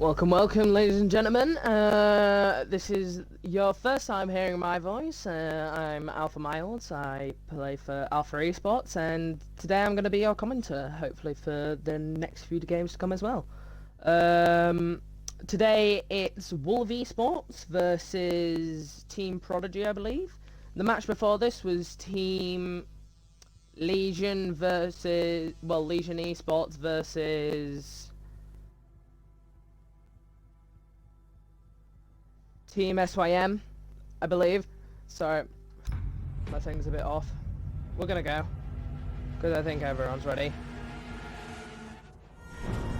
Welcome, ladies and gentlemen. This is your first time hearing my voice. I'm Alpha Miles. I play for Alpha eSports, and today I'm going to be your commentator, hopefully for the next few games to come as well. Today it's WOLV eSports versus Team Prodigy, I believe. The match before this was Team Legion versus, Legion eSports versus Team SYM, I believe. Sorry, my thing's a bit off. We're gonna go, because I think everyone's ready.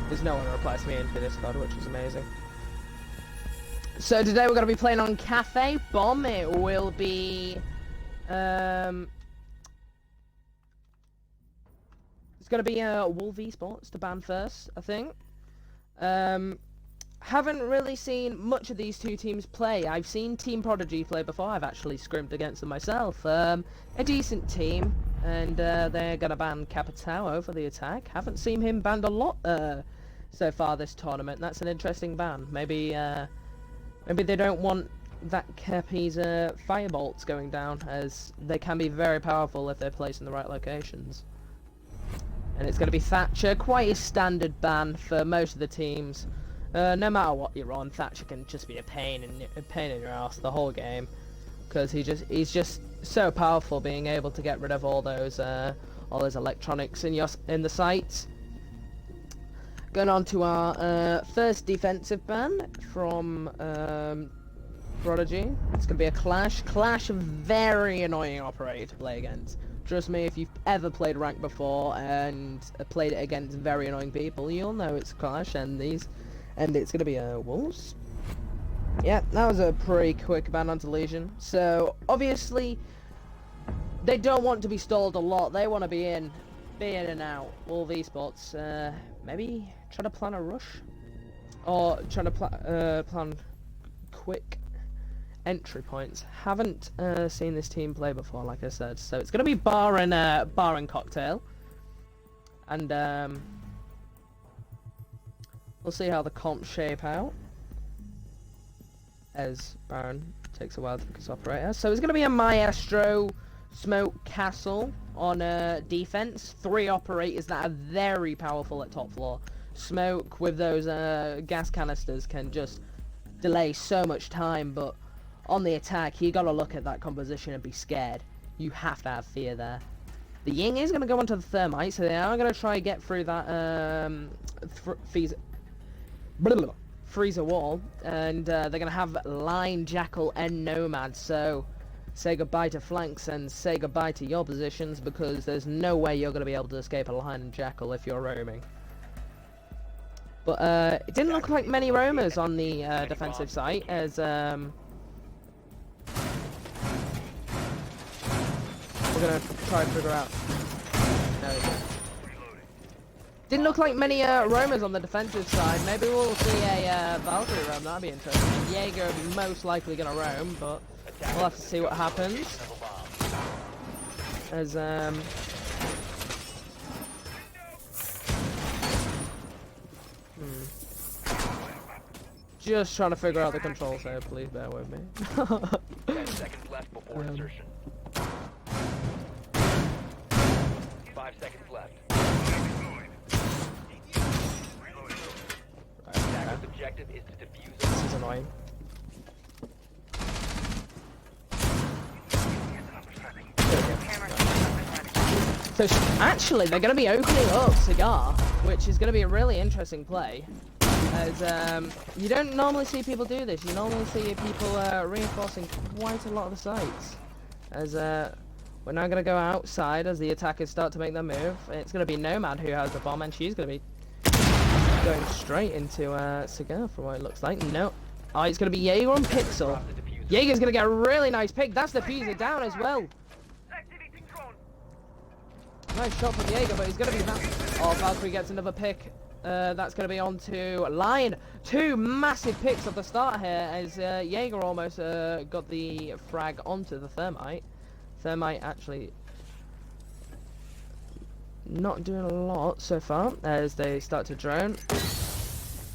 There's no one to replace me in for this card, which is amazing. So today we're gonna be playing on Cafe Bomb. It will be, it's gonna be WOLV eSports to ban first, I think. Haven't really seen much of these two teams play. I've seen Team Prodigy play before. I've actually scrimed against them myself. A decent team, and they're gonna ban Capitao for the attack. Haven't seen him banned a lot so far this tournament. That's an interesting ban. Maybe they don't want that Cappy's firebolts going down, as they can be very powerful if they're placed in the right locations. And it's gonna be Thatcher, quite a standard ban for most of the teams. No matter what you're on, Thatcher can just be a pain in your ass the whole game, because he's just so powerful, being able to get rid of all those electronics in the sights. Going on to our first defensive ban from Prodigy. It's gonna be a clash of very annoying operator to play against. Trust me, if you've ever played rank before and played it against very annoying people, you'll know it's a clash, and it's going to be Wolves. Yeah, that was a pretty quick ban onto Legion. So, obviously, they don't want to be stalled a lot. They want to be in and out. WOLV eSports, maybe try to plan a rush? Or try to plan quick entry points. Haven't seen this team play before, like I said. So, it's going to be bar and cocktail. And, we'll see how the comps shape out, as Baron takes a while to pick his operator. So it's going to be a Maestro, Smoke, Castle on defense. 3 operators that are very powerful at top floor. Smoke with those gas canisters can just delay so much time, but on the attack, you got to look at that composition and be scared. You have to have fear there. The Ying is going to go onto the Thermite, so they are going to try and get through that freezer wall, and they're going to have Line, Jackal, and Nomad, so say goodbye to flanks and say goodbye to your positions, because there's no way you're going to be able to escape a Line and Jackal if you're roaming. But it didn't look like many roamers on the defensive side, as we're going to try and figure out. There we go. Didn't look like many roamers on the defensive side. Maybe we'll see a Valkyrie roam. That'd be interesting. Jaeger most likely gonna roam, but we'll have to see what happens. As just trying to figure out the controls here. Please bear with me. 10 seconds left before insertion. 5 seconds left. Objective is to defuse. This is annoying. So actually, they're going to be opening up Cigar, which is going to be a really interesting play. As you don't normally see people do this. You normally see people reinforcing quite a lot of the sites. As we're now going to go outside as the attackers start to make their move. It's going to be Nomad who has the bomb, and she's going to be going straight into Cigar from what it looks like. No. Oh, it's going to be Jaeger on Pixel. Jaeger's going to get a really nice pick. That's the diffuser down as well. Nice shot from Jaeger, but he's going to be that. Oh, Valkyrie gets another pick. That's going to be onto Lion. 2 massive picks at the start here, as Jaeger almost got the frag onto the Thermite. Thermite actually not doing a lot so far as they start to drone.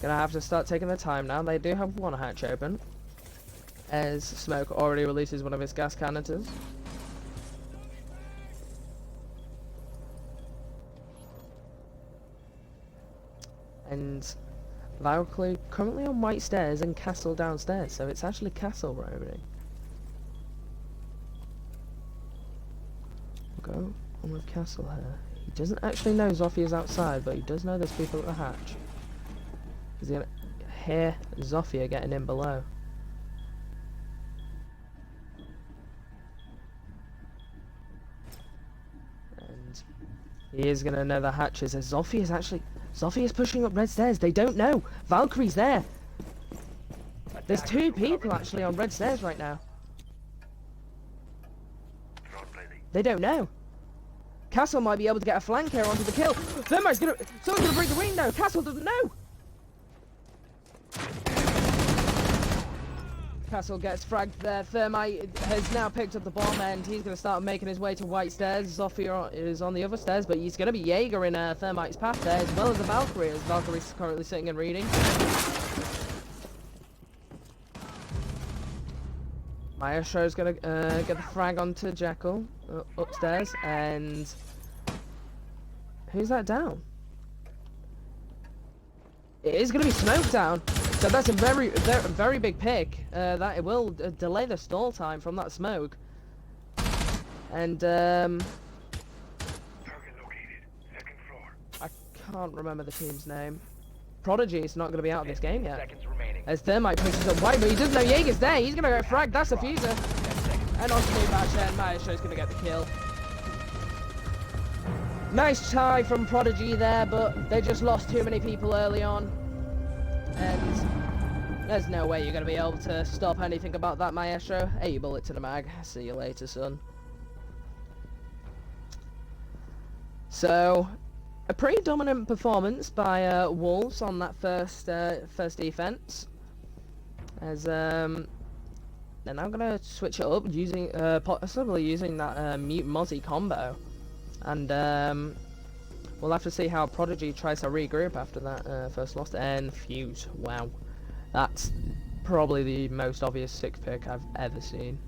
Gonna have to start taking their time now. They do have one hatch open, as Smoke already releases one of his gas canisters. And Valkyrie currently on white stairs and Castle downstairs, so it's actually Castle roaming. We'll go on with Castle here. He doesn't actually know Zofia's outside, but he does know there's people at the hatch. He's gonna hear Zofia getting in below. And he is gonna know the hatches as Zofia's pushing up red stairs. They don't know. Valkyrie's there. There's two people actually on red stairs right now. They don't know. Castle might be able to get a flank here onto the kill. Someone's gonna break the window. Castle doesn't know. Castle gets fragged there. Thermite has now picked up the bomb and he's going to start making his way to white stairs. Zofia is on the other stairs, but he's going to be Jaeger in Thermite's path there, as well as the Valkyrie, as Valkyrie's currently sitting and reading. Maestro's going to get the frag onto Jackal upstairs, and who's that down? It is going to be Smoke down. So that's a very big pick. That it will delay the stall time from that smoke. And Target located. Second floor. I can't remember the team's name. Prodigy is not going to be out of this game yet. Seconds remaining. As Thermite pushes up wide, but he doesn't know Jaeger's there. He's going to go frag. That's a fuser. And onto me, Basher, and Maestro's going to get the kill. Nice try from Prodigy there, but they just lost too many people early on. And there's no way you're going to be able to stop anything about that, Maestro. 8 bullet to the mag. See you later, son. So, a pretty dominant performance by Wolves on that first defense. As they're now going to switch it up, using possibly using that Mute Mozzie combo. And we'll have to see how Prodigy tries to regroup after that first loss. And Fuse, wow. That's probably the most obvious 6 pick I've ever seen.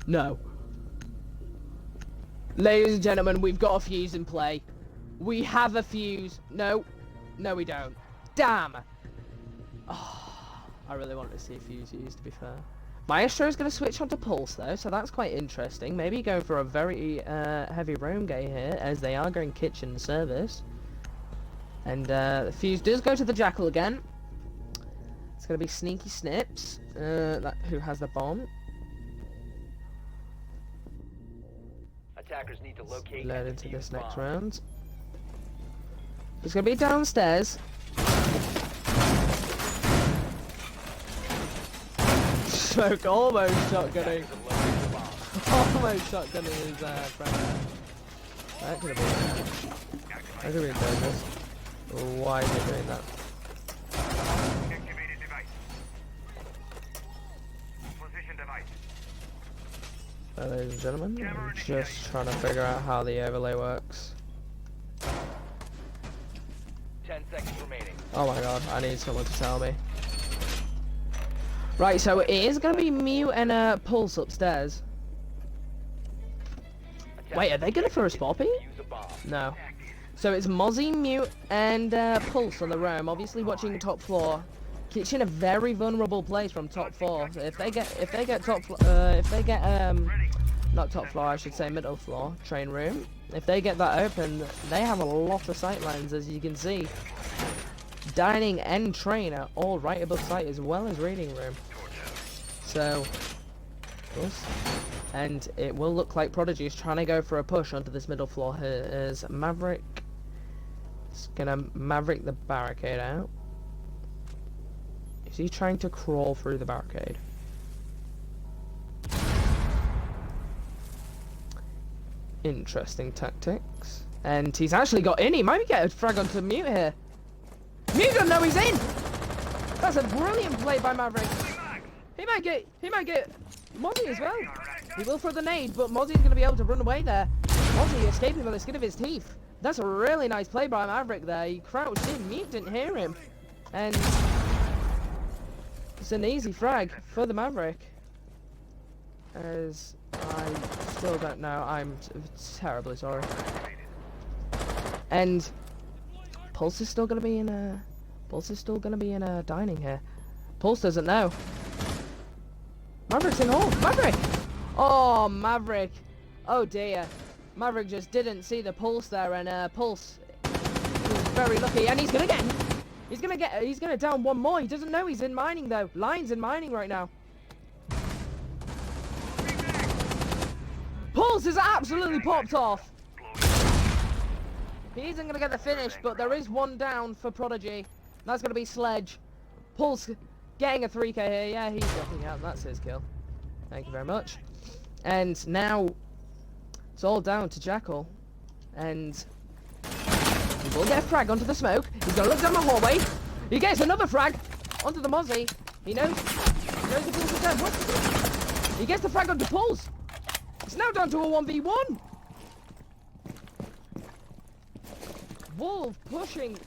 No. Ladies and gentlemen, we've got a Fuse in play. We have a Fuse. No. No, we don't. Damn. Oh, I really wanted to see a Fuse used, to be fair. Maestro's going to switch onto Pulse though, so that's quite interesting. Maybe going for a very heavy roam gate here, as they are going kitchen service. And the Fuse does go to the Jackal again. It's going to be Sneaky Snips, who has the bomb. Attackers need to locate Load and into defuse this next bomb. round. It's going to be downstairs. Smoke almost shotgunning. Almost shotgunning his friend. That could have been dangerous. Why is he doing that? Activated device. Position device. Ladies and gentlemen, I'm just trying to figure out how the overlay works. 10 seconds remaining. Oh my god, I need someone to tell me. Right, so it is going to be Mute and Pulse upstairs. Wait, are they going for a Spoppy? Defuse a bomb. No. So it's Mozzie, Mute, and Pulse on the roam. Obviously watching top floor. Kitchen a very vulnerable place from top 4. So if they get not top floor, I should say middle floor, train room. If they get that open, they have a lot of sight lines, as you can see. Dining and train are all right above sight, as well as reading room. So, and it will look like Prodigy is trying to go for a push onto this middle floor here, as Maverick is gonna Maverick the barricade out. Is he trying to crawl through the barricade? Interesting tactics. And he's actually got in. He might get a frag onto Mute here. Mute doesn't know he's in. That's a brilliant play by Maverick. He might get Mozzie as well. He will throw the nade, but Mozzie's going to be able to run away there. Mozzie escaping by the skin of his teeth. That's a really nice play by Maverick there. He crouched in, Mute didn't hear him. And it's an easy frag for the Maverick. As I still don't know, I'm terribly sorry. And Pulse is still gonna be in a dining here. Pulse doesn't know. Maverick's in hall. Maverick! Oh, Maverick. Oh dear. Maverick just didn't see the Pulse there, and Pulse was very lucky, and he's gonna down one more. He doesn't know he's in mining though. Lion's in mining right now. Pulse is absolutely popped off. He isn't gonna get the finish, but there is one down for Prodigy. That's gonna be Sledge. Pulse getting a 3k here. Yeah, he's dropping out. That's his kill. Thank you very much. And now it's all down to Jackal, and he will get a frag onto the smoke. He's gonna look down the hallway. He gets another frag onto the Mozzie. He knows the Pulse is dead. What's he doing? He gets the frag onto Pulse. It's now down to a 1v1. WOLV pushing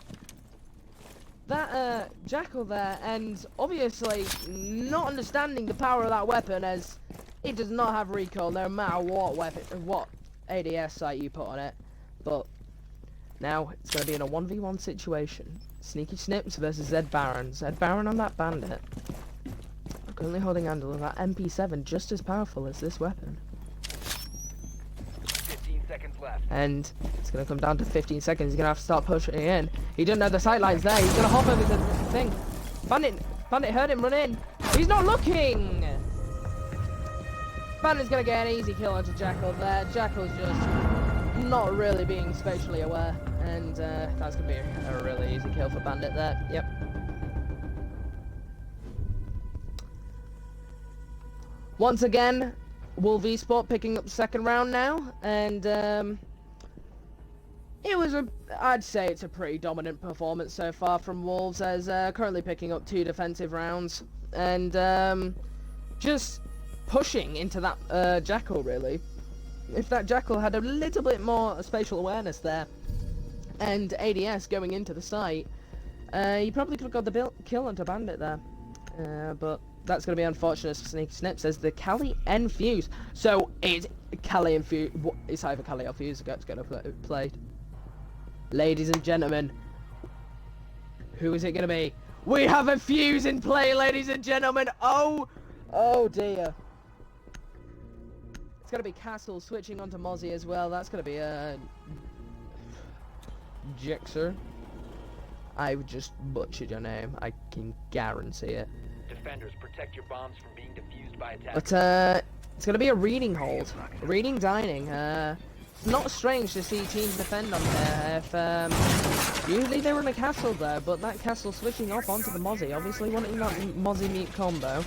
that Jackal there, and obviously not understanding the power of that weapon, as it does not have recoil no matter what ADS sight you put on it. But now it's going to be in a 1v1 situation. Sneaky Snips versus Zed Baron. Zed Baron on that bandit. Currently holding handle of that MP7, just as powerful as this weapon. 15 seconds left. And it's going to come down to 15 seconds. He's going to have to start pushing in. He doesn't know the sight lines there. He's going to hop over the thing. Bandit heard him run in. He's not looking. Bandit's going to get an easy kill onto Jackal there. Jackal's just not really being spatially aware. And that's going to be a really easy kill for Bandit there. Yep. Once again, WOLV eSports picking up the second round now, and it was I'd say it's a pretty dominant performance so far from Wolves, as currently picking up 2 defensive rounds, and just pushing into that Jackal really. If that Jackal had a little bit more spatial awareness there, and ADS going into the site, he probably could have got the kill onto Bandit there, but that's going to be unfortunate for Sneaky Snips, as the Cali and Fuse. So it's Cali and Fuse. It's either Cali or Fuse that's going to play. Ladies and gentlemen, who is it going to be? We have a Fuse in play, ladies and gentlemen. Oh dear. It's going to be Castle switching onto Mozzie as well. That's going to be a Jixer. I just butchered your name. I can guarantee it. Defenders, protect your bombs from being defused by attackers. But it's gonna be a reading hold, a reading dining. It's not strange to see teams defend on there. If usually they run a castle there, but that castle switching off onto the Mozzie, obviously wanting that Mozzie meat combo.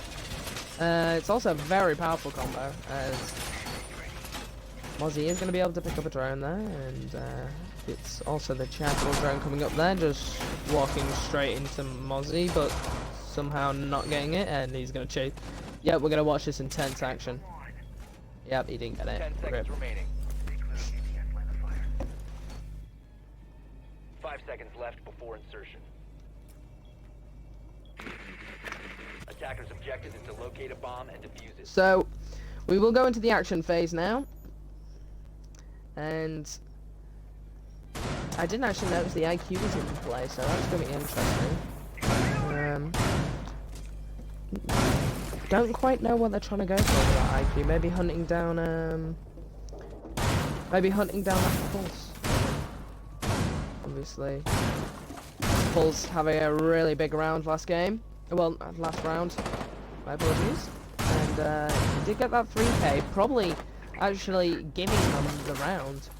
It's also a very powerful combo, as Mozzie is gonna be able to pick up a drone there, and it's also the Jackal drone coming up there, just walking straight into Mozzie, but somehow not getting it, and he's gonna chase. Yep, we're gonna watch this intense action. Yep, he didn't get it. 10 seconds Rip. remaining. 5 seconds left before insertion. Attackers' objective is to locate a bomb and defuse it. So, we will go into the action phase now, and I didn't actually notice the IQ was in play, so that's gonna be interesting. Don't quite know what they're trying to go for with that IQ. Maybe hunting down that Pulse. Obviously, Pulse having a really big round last game. Well, last round. My apologies. And he did get that 3k. Probably actually giving them the round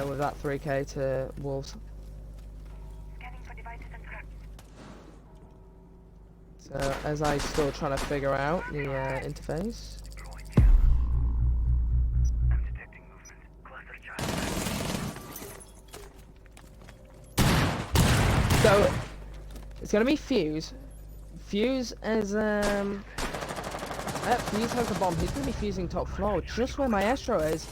with that 3k to Wolves. So, as I'm still trying to figure out the interface. So, it's gonna be Fuse. Fuse is Fuse has the bomb. He's gonna be fusing top floor, just where Maestro is.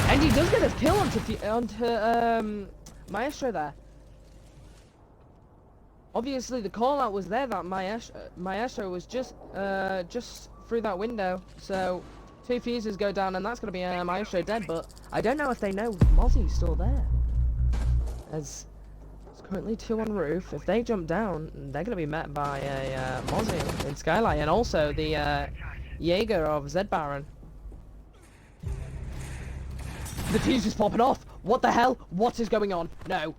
And And he does get a kill onto Maestro there. Obviously, the call out was there that Maestro was just through that window. So 2 fuses go down, and that's going to be Maestro dead. But I don't know if they know Mozzie's still there. As it's currently 2 on roof. If they jump down, they're going to be met by a Mozzie in Skylight, and also the Jaeger of Z Baron. The fuse is popping off. What the hell? What is going on? No.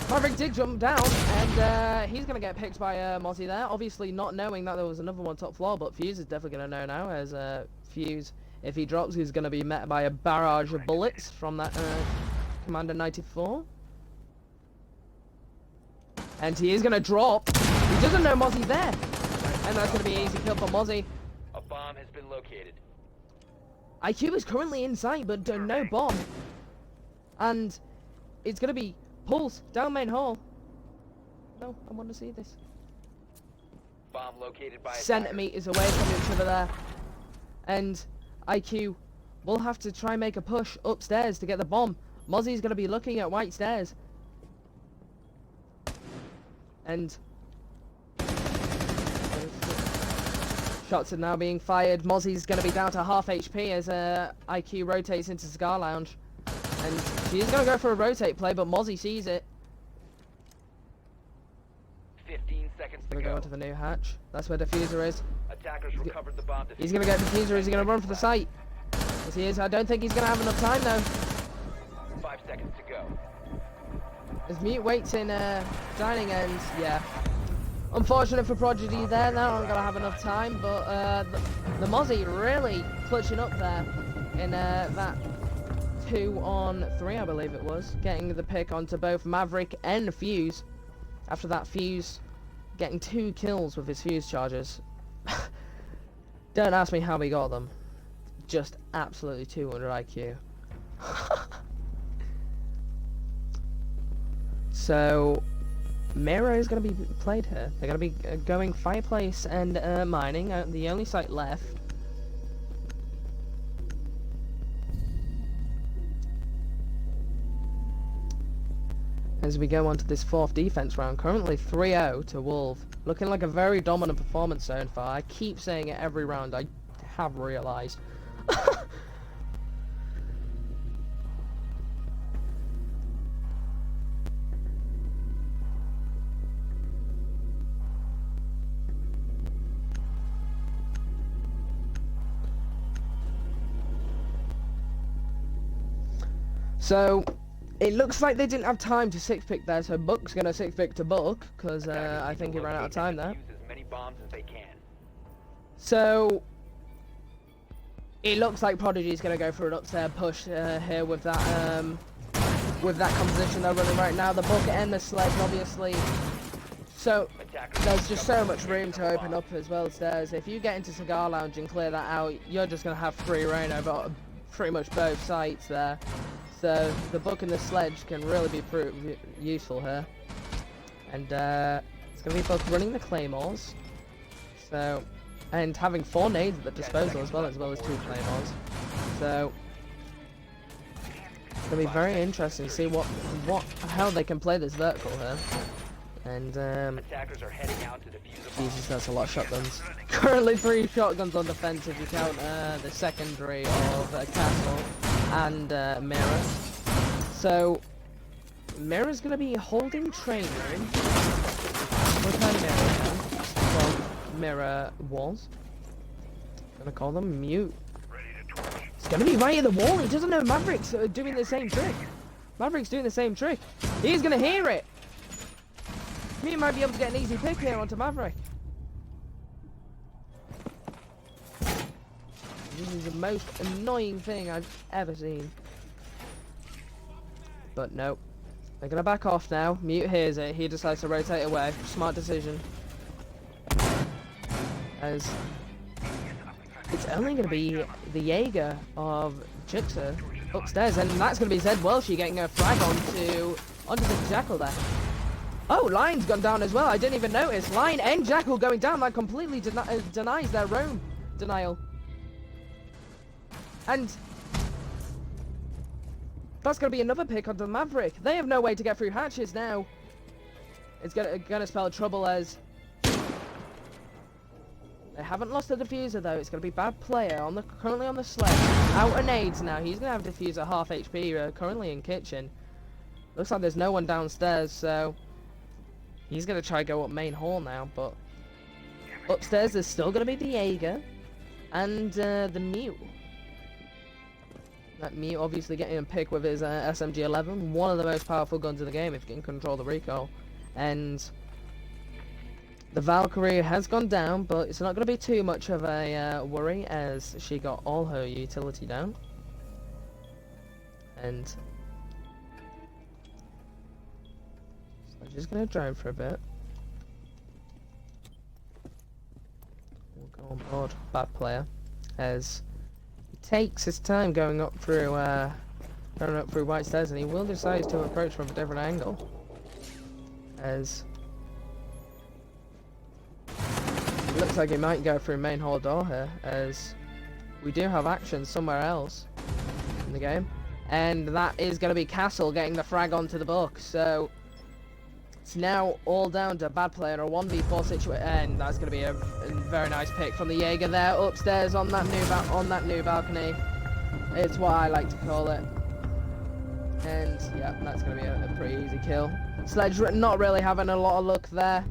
Maverick did jump down, and he's going to get picked by Mozzie there. Obviously not knowing that there was another one top floor, but Fuse is definitely going to know now, as Fuse, if he drops, he's going to be met by a barrage of bullets from that Commander 94. And he is going to drop. He doesn't know Mozzie's there. And that's going to be an easy kill for Mozzie. A bomb has been located. IQ is currently in sight, but no bomb. And it's going to be Pulse down main hall. No, I want to see this. Bomb located by Centimeters away from each other there. And IQ will have to try and make a push upstairs to get the bomb. Mozzie's going to be looking at white stairs. And shots are now being fired. Mozzie's going to be down to half HP as IQ rotates into Cigar Lounge. And she's going to go for a rotate play, but Mozzie sees it. 15 seconds to Going to go into the new hatch. That's where Diffuser is. Attackers recovered the bomb. He's going to get Diffuser. Is he going to run for the site? Yes, he is. I don't think he's going to have enough time, though. 5 seconds to go. As Mute waits in dining ends, yeah. Unfortunate for Prodigy there, they're not going to have enough time, but the Mozzie really clutching up there in that 2 on 3, I believe it was, getting the pick onto both Maverick and Fuse. After that, Fuse getting 2 kills with his Fuse charges. Don't ask me how we got them. Just absolutely 200 IQ. So, Mira is going to be played here. They're going to be going Fireplace and Mining, the only site left. As we go on to this 4th defense round, currently 3-0 to WOLV. Looking like a very dominant performance so far. I keep saying it every round, I have realised. So, it looks like they didn't have time to 6-pick there, so Buck's going to 6-pick to Buck, because I think he ran out of time there. Use as many bombs as they can. So, it looks like Prodigy's going to go for an upstairs push here with that composition they're running right now. The Buck and the Sledge, obviously. So, there's just so much room to open up as well stairs. If you get into Cigar Lounge and clear that out, you're just going to have free reign over pretty much both sites there. So the Buck and the Sledge can really be useful here. And it's going to be Buck running the Claymores. So, and having 4 nades at the disposal as well as 2 Claymores. So it's going to be very interesting to see how they can play this vertical here. And Attackers are heading out to defuse the bomb. Jesus, that's a lot of shotguns. Currently 3 shotguns on defense if you count the secondary of Castle and Mirror. So Mirror's going to be holding train room. What's my Mirror now? Well, Mirror walls. Gonna call them Mute. It's gonna be right at the wall. He doesn't know Maverick's doing the same trick. Maverick's doing the same trick. He's gonna hear it. Mute might be able to get an easy pick here onto Maverick. This is the most annoying thing I've ever seen. But nope. They're gonna back off now. Mute hears it. He decides to rotate away. Smart decision. As it's only gonna be the Jaeger of Jixer upstairs, and that's gonna be Zed Welshie getting a frag onto the Jackal there. Oh, Lion's gone down as well. I didn't even notice. Lion and Jackal going down. That completely denies their roam denial. And That's going to be another pick onto the Maverick. They have no way to get through hatches now. It's gonna spell trouble as... They haven't lost the diffuser though. It's going to be bad player currently on the sled. Out of nades now. He's going to have diffuser half HP currently in kitchen. Looks like there's no one downstairs, so... He's going to try to go up main hall now, but... Upstairs there's still going to be the Jaeger. And the Mute. That Mute obviously getting a pick with his SMG-11. One of the most powerful guns in the game if you can control the recoil. And the Valkyrie has gone down, but it's not going to be too much of a worry as she got all her utility down. And so I'm just going to drone for a bit. We'll go on board bad player as he takes his time going up through white stairs, and he will decide to approach from a different angle. As it looks like he might go through main hall door here, as we do have action somewhere else in the game, and that is going to be Castle getting the frag onto the book. So it's now all down to bad player in a 1v4 situation, and that's going to be a very nice pick from the Jaeger there upstairs on that new balcony. It's what I like to call it. And yeah, that's going to be a pretty easy kill. Sledge not really having a lot of luck there.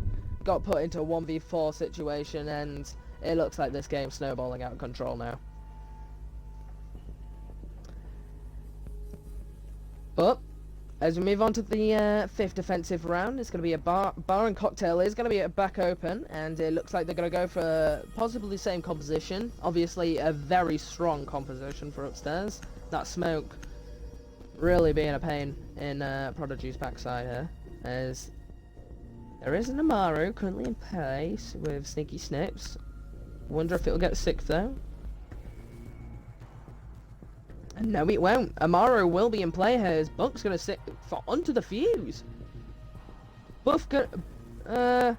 Got put into a 1v4 situation, and it looks like this game's snowballing out of control now. But as we move on to the fifth defensive round, it's going to be a bar and cocktail is going to be back open, and it looks like they're going to go for possibly the same composition. Obviously a very strong composition for upstairs. That smoke really being a pain in Prodigy's backside here, as there is an Amaru currently in place with Sneaky Snips. Wonder if it'll get sick though. And no, it won't. Amaru will be in play here as Buck's gonna sit for onto the fuse. Buck gonna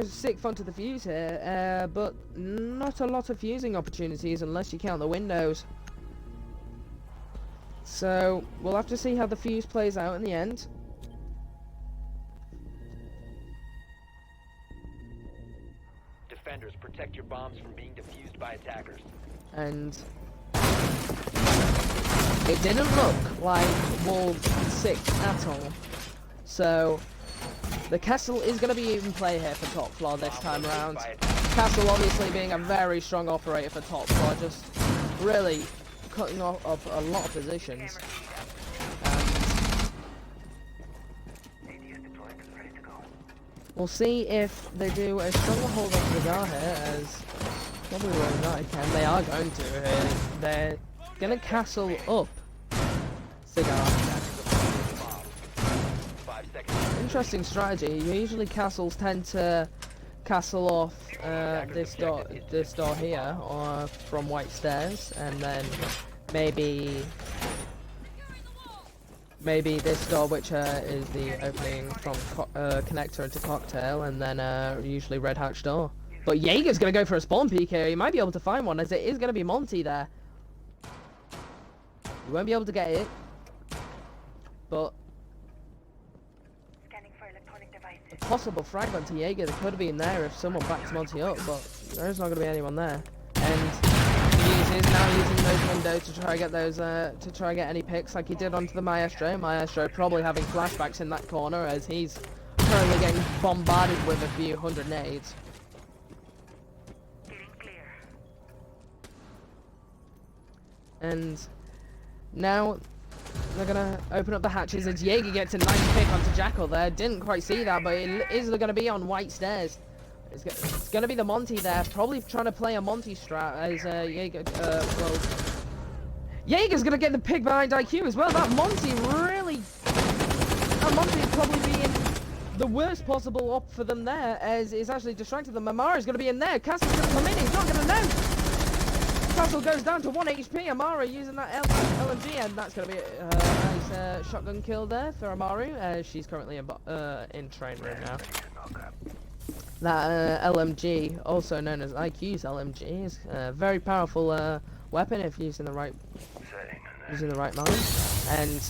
stick onto the fuse here, but not a lot of fusing opportunities unless you count the windows. So we'll have to see how the fuse plays out in the end. Defenders, protect your bombs from being defused by attackers. And it didn't look like WOLV 6 at all. So the Castle is going to be in play here for top floor this time around. Castle obviously being a very strong operator for top floor, just really cutting off a lot of positions. We'll see if they do a stronger hold on Cigar here, as probably will not can. They are going to. They're gonna castle up Cigar. Interesting strategy. Usually castles tend to castle off this door here, or from white stairs, and then maybe this door, which is the opening from connector into cocktail, and then usually red hatch door. But Jaeger's gonna go for a spawn peek here. He might be able to find one, as it is gonna be Monty there. You won't be able to get it, but a possible fragment to Jaeger that could have been there if someone backs Monty up, but there's not gonna be anyone there. And is now using those windows to try to get those get any picks like he did onto the Maestro. Maestro probably having flashbacks in that corner as he's currently getting bombarded with a few hundred nades. And now they're gonna open up the hatches as Jaeger gets a nice pick onto Jackal there. Didn't quite see that, but it is gonna be on white stairs. It's gonna be the Monty there, probably trying to play a Monty strat as Jaeger, Jaeger's gonna get the pick behind IQ as well. That Monty probably being the worst possible op for them there, as it's actually distracted them. Amara's gonna be in there, Castle's gonna come in, he's not gonna know! Castle goes down to 1 HP, Amara using that LMG, and that's gonna be a nice shotgun kill there for Amaru, as she's currently in train room now. That LMG, also known as IQ's LMG, is a very powerful weapon if used in the right He's in the right mind. And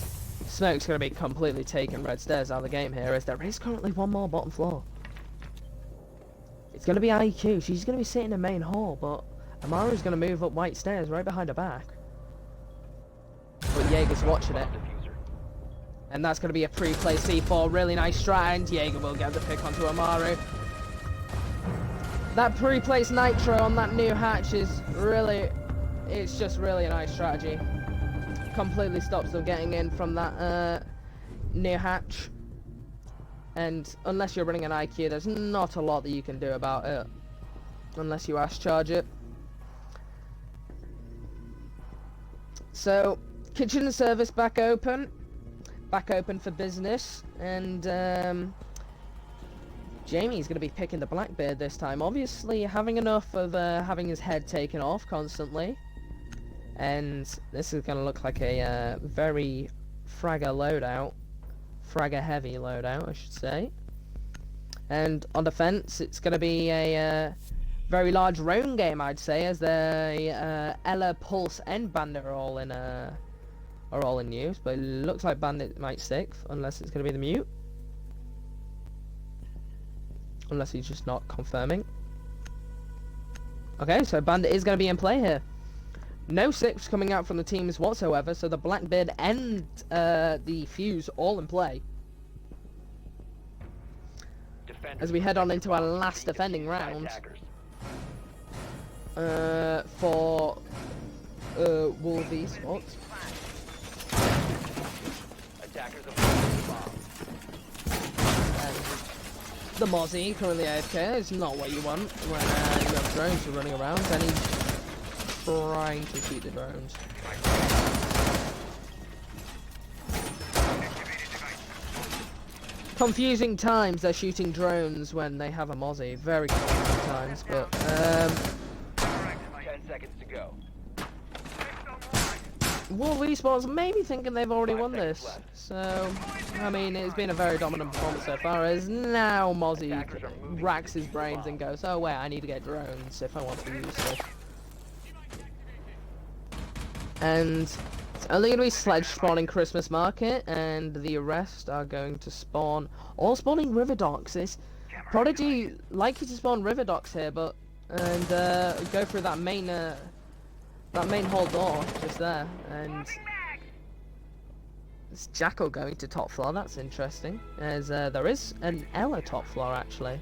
Smoke's going to be completely taking red stairs out of the game here, as there is currently one more bottom floor. It's going to be IQ. She's going to be sitting in main hall, but Amaru's going to move up white stairs right behind her back. But Jaeger's watching it. And that's going to be a pre-play C4. Really nice strat, and Jaeger will get the pick onto Amaru. That pre-place nitro on that new hatch is really... It's just really a nice strategy. Completely stops them getting in from that new hatch. And unless you're running an IQ, there's not a lot that you can do about it. Unless you Ash charge it. So, kitchen service back open. Back open for business. And Jamie's going to be picking the Blackbeard this time. Obviously having enough of having his head taken off constantly. And this is going to look like a very fragger loadout. Fragger heavy loadout, I should say. And on defense, it's going to be a very large roam game, I'd say, as the Ella, Pulse, and Bandit are all in use. But it looks like Bandit might stick, unless it's going to be the mute. Unless he's just not confirming. Okay, so Bandit is going to be in play here. No 6 coming out from the teams whatsoever, so the Blackbeard and the Fuse all in play. As we head on into our last defending round for WOLV eSports. The Mozzie currently AFK is not what you want when you have drones running around, and he's trying to shoot the drones. Confusing times, they're shooting drones when they have a Mozzie. Very confusing times, but 10 seconds to go. WOLV eSports may be thinking they've already won this. So, I mean, it's been a very dominant performance so far, as now Mozzie racks his brains and goes, oh wait, I need to get drones if I want to use this. And it's only going to be Sledge spawning Christmas Market, and the rest are going to spawn, all spawning River Docks. It's Prodigy likely to spawn River Docks here, but, and go through that main hall door just there, and it's Jackal going to top floor. That's interesting, as there is an Ella top floor actually.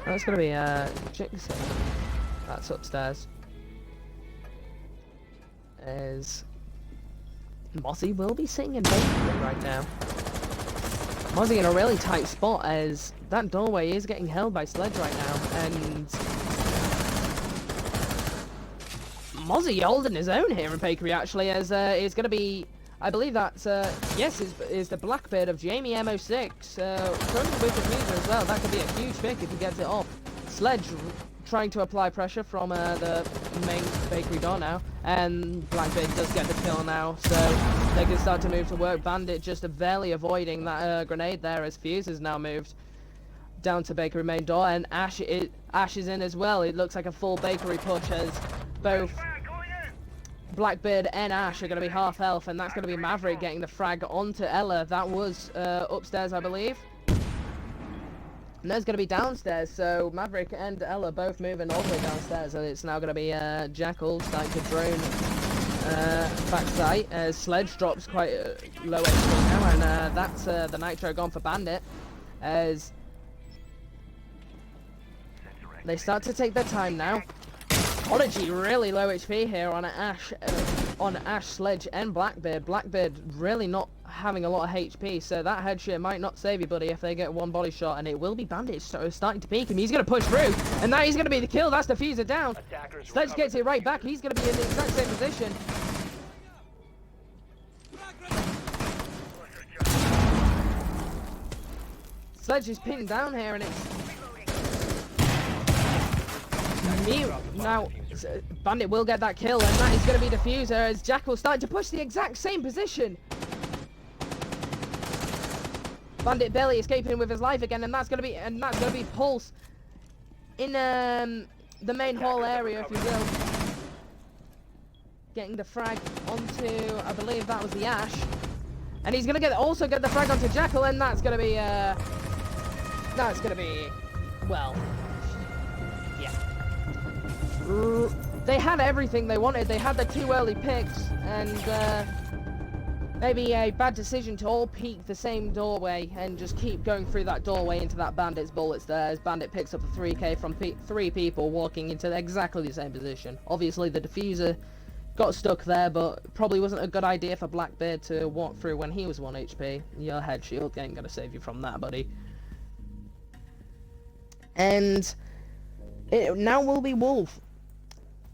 That's going to be Jigsaw. That's upstairs. As Mozzie will be sitting in basement right now. Mozzie in a really tight spot, as that doorway is getting held by Sledge right now, and Mozzie holding his own here in Bakery actually, as is going to be, I believe that's yes, is the Blackbeard of Jamie MO6. Running with the Fuser as well. That could be a huge pick if he gets it off. Sledge trying to apply pressure from the main Bakery door now, and Blackbeard does get the kill now, so they can start to move to work. Bandit just barely avoiding that grenade there, as Fuse has now moved down to Bakery main door, and Ash is in as well. It looks like a full Bakery push, as both Blackbeard and Ash are going to be half health, and that's going to be Maverick getting the frag onto Ella. That was upstairs, I believe. And there's going to be downstairs, so Maverick and Ella both moving all the way downstairs, and it's now going to be Jackal starting to drone backside, as Sledge drops quite low HP now, and that's the Nitro gone for Bandit, as they start to take their time now. Prodigy really low HP here on Ash, Sledge, and Blackbeard. Blackbeard really not having a lot of HP, so that headshot might not save you, buddy, if they get one body shot, and it will be Bandit starting to peek him. He's going to push through, and now he's going to be the kill. That's the Fuser down. Sledge gets it right back. He's going to be in the exact same position. Sledge is pinned down here, and it's mute. Now, Bandit will get that kill, and that is going to be Diffuser, as Jackal starting to push the exact same position. Bandit barely escaping with his life again, and that's going to be Pulse in the main hall area, if you will. getting the frag onto, I believe that was the Ash. And he's gonna also get the frag onto Jackal, and that's gonna be, well, yeah. They had everything they wanted. They had the 2 early picks, and maybe a bad decision to all peek the same doorway and just keep going through that doorway into that Bandit's bullets there, as Bandit picks up a 3k from 3 people walking into exactly the same position. Obviously the diffuser got stuck there, but probably wasn't a good idea for Blackbeard to walk through when he was 1 HP. Your head shield ain't gonna save you from that, buddy. And it now will be WOLV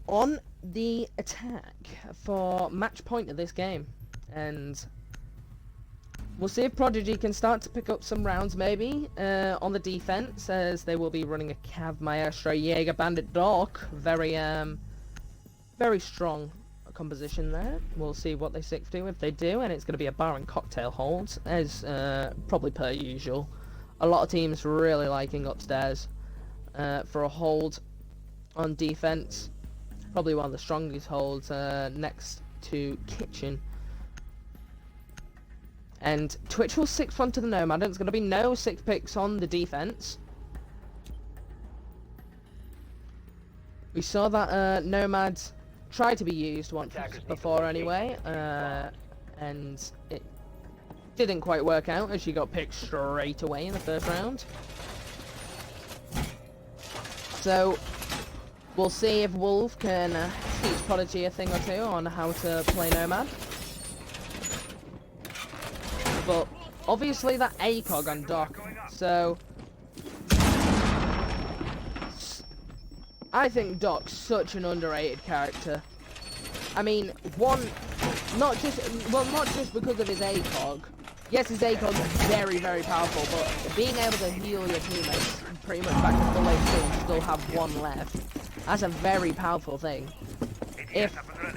on the attack for match point of this game. And we'll see if Prodigy can start to pick up some rounds, maybe, on the defense, as they will be running a Cav Maestro Jaeger Bandit Doc. Very strong composition there. We'll see what they stick to if they do, and it's going to be a bar and cocktail hold, as probably per usual. A lot of teams really liking upstairs for a hold on defense. Probably one of the strongest holds next to Kitchen. And Twitch will 6-1 to the Nomad, and it's going to be no 6 picks on the defense. We saw that Nomad try to be used once before anyway, and it didn't quite work out, as she got picked straight away in the first round. So we'll see if WOLV can teach Prodigy a thing or two on how to play Nomad. But obviously that ACOG on Doc, so I think Doc's such an underrated character. I mean, not just because of his ACOG. Yes, his ACOG is very, very powerful, but being able to heal your teammates pretty much back to full HP and still have 1 left, that's a very powerful thing.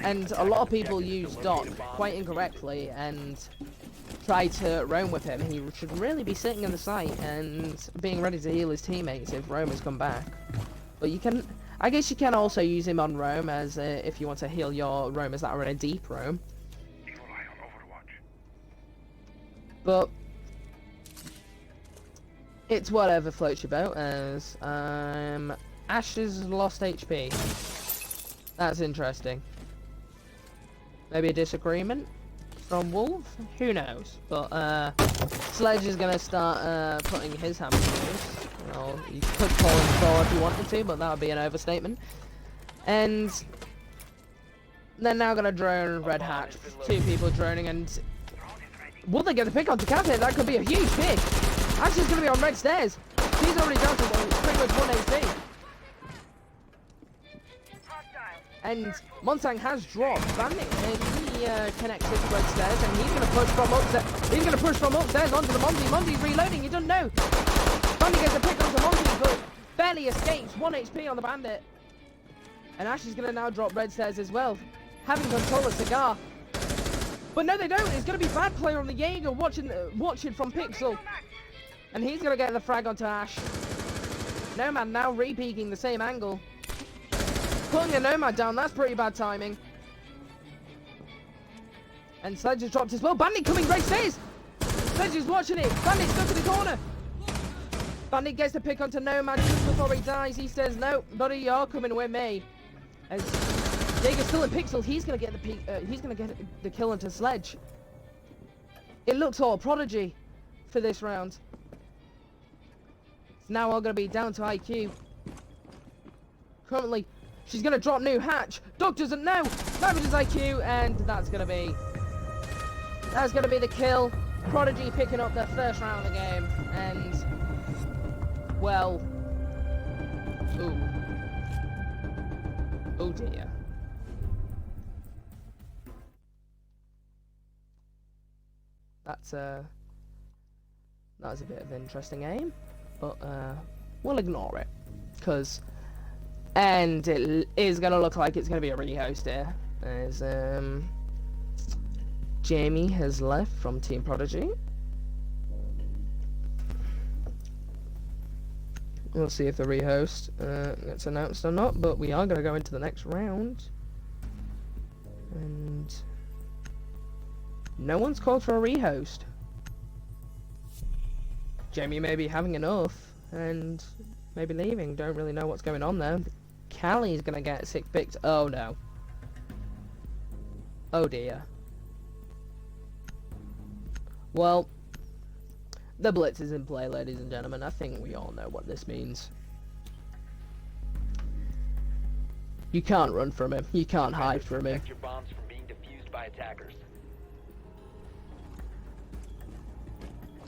And a lot of people use Doc quite incorrectly and try to roam with him. He should really be sitting in the site and being ready to heal his teammates if roamers come back. But I guess you can also use him on roam, as if you want to heal your roamers that are in a deep roam. But it's whatever floats your boat, as Ash has lost HP. That's interesting. Maybe a disagreement from WOLV? Who knows? But Sledge is gonna start putting his hammer on this. Well, you could call him Thor if you wanted to, but that would be an overstatement. And they're now gonna drone Red Hatch. 2 people droning, and will they get the pick onto Captain? That could be a huge pick. Ash is gonna be on red stairs. She's already down to pretty much 1 HP. And Monsang has dropped Bandit, and he connects with red stairs, and he's going to push from upstairs. He's going to push from upstairs onto the Monty. Monty's reloading, he doesn't know. Bandit gets a pick onto Monty, but barely escapes. 1 HP on the Bandit. And Ash is going to now drop red stairs as well, having control of Cigar. But no, they don't. It's going to be bad player on the Jaeger watching from Pixel. And he's going to get the frag onto Ash. Nomad now re-peeking the same angle. Pulling a Nomad down, that's pretty bad timing. And Sledge has dropped as well. Bandit coming right stairs! Sledge is watching it. Bandit stuck in the corner. Bandit gets the pick onto Nomad just before he dies. He says, no, buddy, you're coming with me. As Jaeger's still in Pixel, he's going to get the kill onto Sledge. It looks all Prodigy for this round. It's now all going to be down to IQ. Currently, she's going to drop new hatch. Doc doesn't know. Neither does IQ, and that's going to be the kill. Prodigy picking up their first round of the game, and well, oh dear. That's a bit of interesting aim, but we'll ignore it, and it is going to look like it's going to be a rehost here, as Jamie has left from Team Prodigy. We'll see if the rehost gets announced or not, but we are going to go into the next round. And no one's called for a rehost. Jamie may be having enough and maybe leaving. Don't really know what's going on there. Callie's gonna get sick picked. Oh no. Oh dear. Well, the Blitz is in play, ladies and gentlemen. I think we all know what this means. You can't run from him. You can't hide from him. Protect your bombs from being defused by attackers.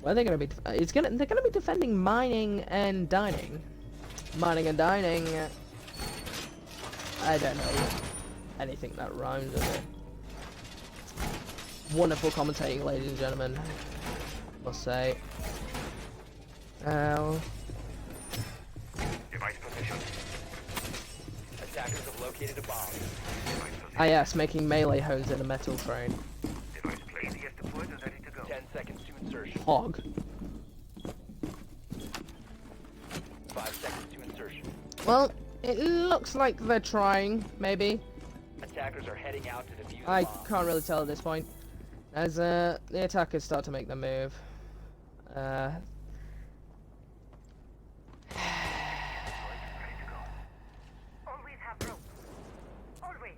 Where are they going to be? They're going to be defending mining and dining. Mining and dining. I don't know anything that rhymes with it. Wonderful commentating, ladies and gentlemen. Must say. Device position. Attackers have located a bomb. Device position. Ah yes, making melee hones in a metal train. Device placed. Yes, deployed and ready to go. 10 seconds to insertion. Hog. 5 seconds to insertion. Well, it looks like they're trying, maybe. Attackers are heading out to defuse I the bomb. can't really tell at this point. As the attackers start to make their move. Ready to go. Always have rope. Always.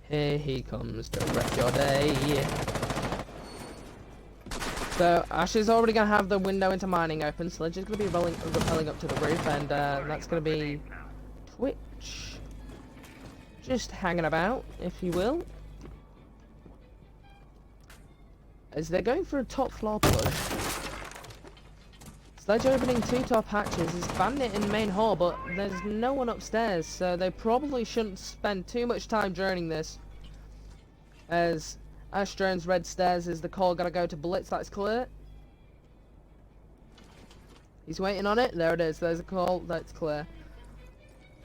Here he comes to wreck your day. So Ash is already gonna have the window into mining open, so they're just gonna be rappelling up to the roof, and that's gonna be Twitch. Just hanging about, if you will. As they're going for a top floor push. Sledge opening 2 top hatches. Is Bandit in the main hall, but there's no one upstairs, so they probably shouldn't spend too much time journeying this. As Ash drones red stairs, is the call gonna go to Blitz? That's clear. He's waiting on it. There it is. There's a call. That's clear.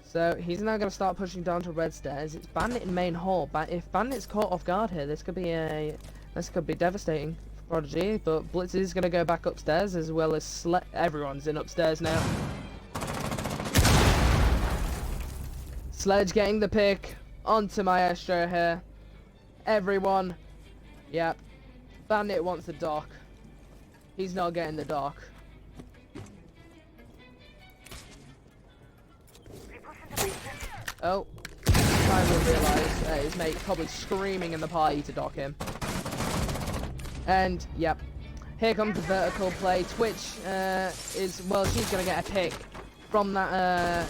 So he's now going to start pushing down to red stairs. It's Bandit in main hall, but if Bandit's caught off guard here, this could be devastating for Prodigy. But Blitz is going to go back upstairs, as well as everyone's in upstairs now. Sledge getting the pick onto Maestro here. Everyone, yep. Bandit wants the dock. He's not getting the dock. Oh, finally realised his mate probably screaming in the party to dock him. And, yep, here comes the vertical play. Twitch she's going to get a pick from that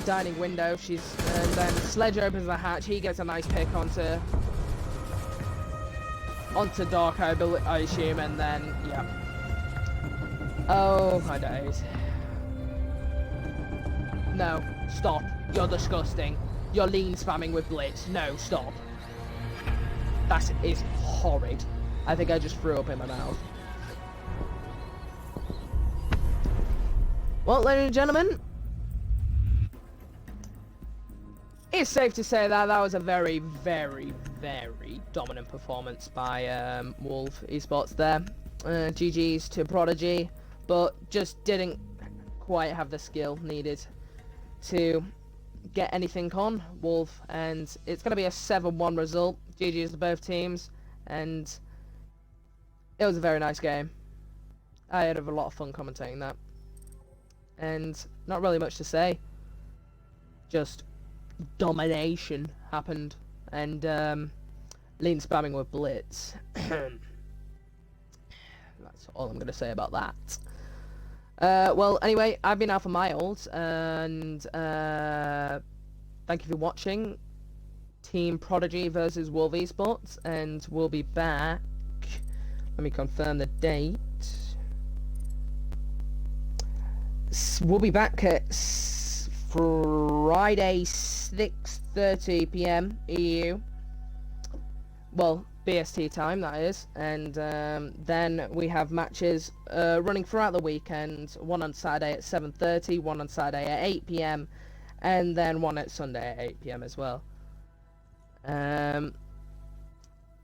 dining window. And then Sledge opens the hatch. He gets a nice pick onto Dock, I assume, and then, yep. Oh, my days. No, stop. You're disgusting. You're lean spamming with Blitz. No, stop. That is horrid. I think I just threw up in my mouth. Well, ladies and gentlemen, it's safe to say that that was a very, very, very dominant performance by WOLV eSports there. GG's to Prodigy, but just didn't quite have the skill needed to get anything on WOLV, and it's going to be a 7-1 result. GG's to both teams, and it was a very nice game. I had a lot of fun commentating that, and not really much to say. Just domination happened, and lean spamming with Blitz. That's all I'm going to say about that. Well, anyway, I've been Alpha Miles, and thank you for watching Team Prodigy versus WOLV eSports, and we'll be back. Let me confirm the date. We'll be back at Friday, 6:30 PM EU. Well, BST time, that is, and then we have matches running throughout the weekend, one on Saturday at 7:30, one on Saturday at 8 PM, and then one at Sunday at 8 PM as well.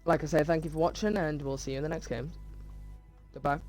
Like I say, thank you for watching, and we'll see you in the next game. Goodbye.